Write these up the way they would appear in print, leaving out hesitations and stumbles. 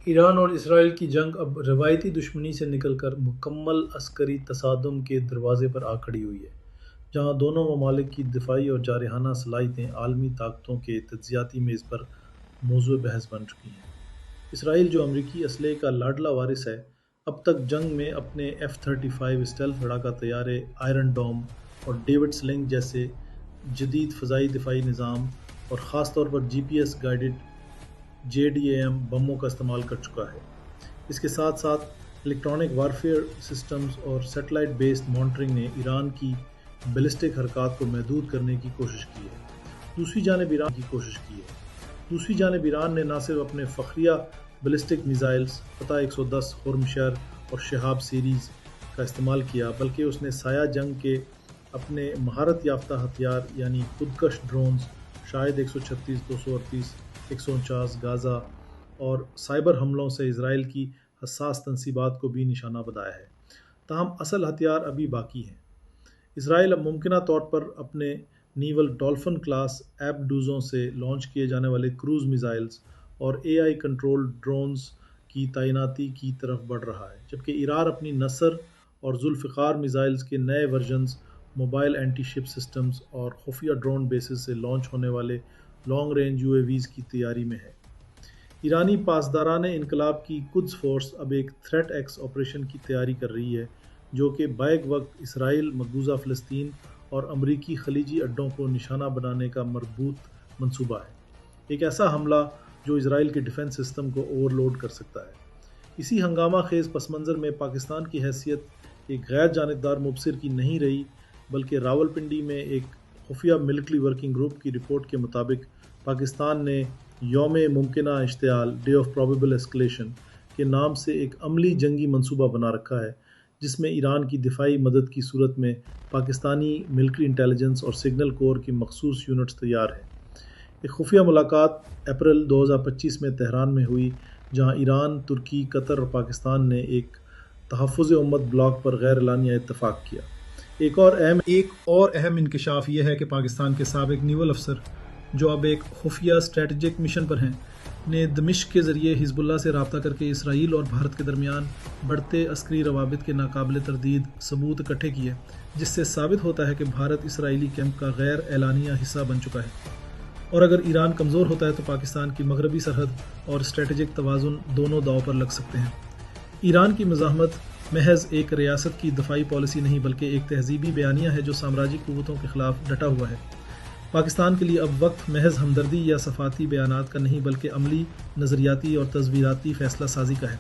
ایران اور اسرائیل کی جنگ اب روایتی دشمنی سے نکل کر مکمل عسکری تصادم کے دروازے پر آ کھڑی ہوئی ہے، جہاں دونوں ممالک کی دفاعی اور جارحانہ صلاحیتیں عالمی طاقتوں کے تجزیاتی میز پر موضوع بحث بن چکی ہیں۔ اسرائیل، جو امریکی اسلحے کا لاڈلا وارث ہے، اب تک جنگ میں اپنے F-35 اسٹیلتھ لڑاکا طیارے، آئرن ڈوم اور ڈیوڈ سلنگ جیسے جدید فضائی دفاعی نظام اور خاص طور پر GPS گائیڈڈ JDAM بموں کا استعمال کر چکا ہے۔ اس کے ساتھ ساتھ الیکٹرانک وارفیئر سسٹمز اور سیٹلائٹ بیسڈ مانیٹرنگ نے ایران کی بیلسٹک حرکات کو محدود کرنے کی کوشش کی ہے۔ دوسری جانب ایران نے نہ صرف اپنے فخریہ بیلسٹک میزائلز فتح 110 خرمشہر اور شہاب سیریز کا استعمال کیا، بلکہ اس نے سایہ جنگ کے اپنے مہارت یافتہ ہتھیار یعنی خودکش ڈرونز شاہد 136، 238، 149 غازہ اور سائبر حملوں سے اسرائیل کی حساس تنصیبات کو بھی نشانہ بنایا ہے۔ تاہم اصل ہتھیار ابھی باقی ہیں۔ اسرائیل اب ممکنہ طور پر اپنے نیول ڈولفن کلاس ایب-ڈوزوں سے لانچ کیے جانے والے کروز میزائلز اور AI کنٹرول ڈرونز کی تعیناتی کی طرف بڑھ رہا ہے، جبکہ ایران اپنی نصر اور ذوالفقار میزائلز کے نئے ورژنز، موبائل اینٹی شپ سسٹمز اور خفیہ ڈرون بیسز سے لانچ ہونے والے لانگ رینج UAVs کی تیاری میں ہے۔ ایرانی پاسداران انقلاب کی قدس فورس اب ایک تھریٹ ایکس آپریشن کی تیاری کر رہی ہے، جو کہ بیک وقت اسرائیل، مقبوضہ فلسطین اور امریکی خلیجی اڈوں کو نشانہ بنانے کا مربوط منصوبہ ہے۔ ایک ایسا حملہ جو اسرائیل کے ڈیفنس سسٹم کو اوور لوڈ کر سکتا ہے۔ اسی ہنگامہ خیز پس منظر میں پاکستان کی حیثیت ایک غیر جانبدار مبصر کی نہیں رہی، بلکہ راولپنڈی میں ایک خفیہ ملٹری ورکنگ گروپ کی رپورٹ کے مطابق پاکستان نے یوم ممکنہ اشتعال ڈے آف پرابیبل ایسکلیشن کے نام سے ایک عملی جنگی منصوبہ بنا رکھا ہے، جس میں ایران کی دفاعی مدد کی صورت میں پاکستانی ملٹری انٹیلیجنس اور سگنل کور کی مخصوص یونٹس تیار ہیں۔ ایک خفیہ ملاقات اپریل 2025 میں تہران میں ہوئی، جہاں ایران، ترکی، قطر اور پاکستان نے ایک تحفظ امت بلاک پر غیر اعلانیہ اتفاق کیا۔ ایک اور اہم انکشاف یہ ہے کہ پاکستان کے سابق نیول افسر، جو اب ایک خفیہ اسٹریٹجک مشن پر ہیں، نے دمشق کے ذریعے حزب اللہ سے رابطہ کر کے اسرائیل اور بھارت کے درمیان بڑھتے عسکری روابط کے ناقابل تردید ثبوت اکٹھے کیے، جس سے ثابت ہوتا ہے کہ بھارت اسرائیلی کیمپ کا غیر اعلانیہ حصہ بن چکا ہے، اور اگر ایران کمزور ہوتا ہے تو پاکستان کی مغربی سرحد اور اسٹریٹجک توازن دونوں داؤ پر لگ سکتے ہیں۔ ایران کی مزاحمت محض ایک ریاست کی دفاعی پالیسی نہیں، بلکہ ایک تہذیبی بیانیہ ہے جو سامراجی قوتوں کے خلاف ڈٹا ہوا ہے۔ پاکستان کے لیے اب وقت محض ہمدردی یا صفاتی بیانات کا نہیں، بلکہ عملی، نظریاتی اور تصویراتی فیصلہ سازی کا ہے۔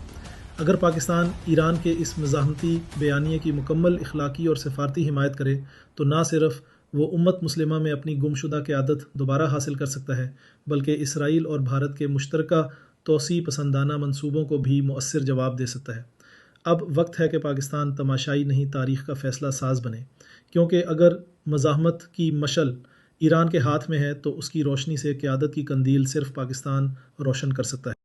اگر پاکستان ایران کے اس مزاحمتی بیانیے کی مکمل اخلاقی اور سفارتی حمایت کرے تو نہ صرف وہ امت مسلمہ میں اپنی گمشدہ قیادت دوبارہ حاصل کر سکتا ہے، بلکہ اسرائیل اور بھارت کے مشترکہ توسیع پسندانہ منصوبوں کو بھی مؤثر جواب دے سکتا ہے۔ اب وقت ہے کہ پاکستان تماشائی نہیں، تاریخ کا فیصلہ ساز بنے، کیونکہ اگر مزاحمت کی مشعل ایران کے ہاتھ میں ہے تو اس کی روشنی سے قیادت کی قندیل صرف پاکستان روشن کر سکتا ہے۔